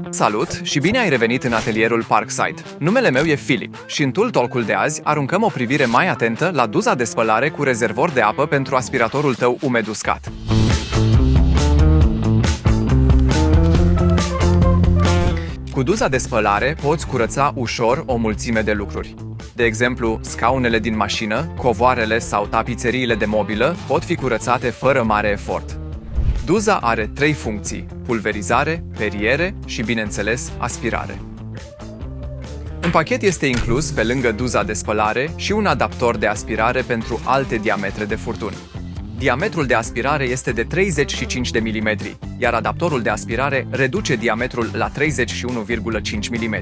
Salut și bine ai revenit în atelierul Parkside. Numele meu e Filip și în Tool Talk-ul de azi aruncăm o privire mai atentă la duza de spălare cu rezervor de apă pentru aspiratorul tău umed uscat. Cu duza de spălare poți curăța ușor o mulțime de lucruri. De exemplu, scaunele din mașină, covoarele sau tapițeriile de mobilă pot fi curățate fără mare efort. Duza are 3 funcții: pulverizare, periere și, bineînțeles, aspirare. În pachet este inclus, pe lângă duza de spălare, și un adaptor de aspirare pentru alte diametre de furtun. Diametrul de aspirare este de 35 de mm, iar adaptorul de aspirare reduce diametrul la 31,5 mm.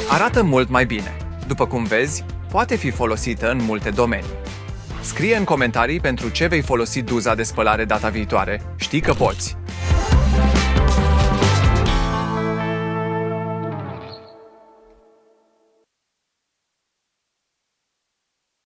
Arată mult mai bine. După cum vezi, poate fi folosită în multe domenii. Scrie în comentarii pentru ce vei folosi duza de spălare data viitoare. Știi că poți!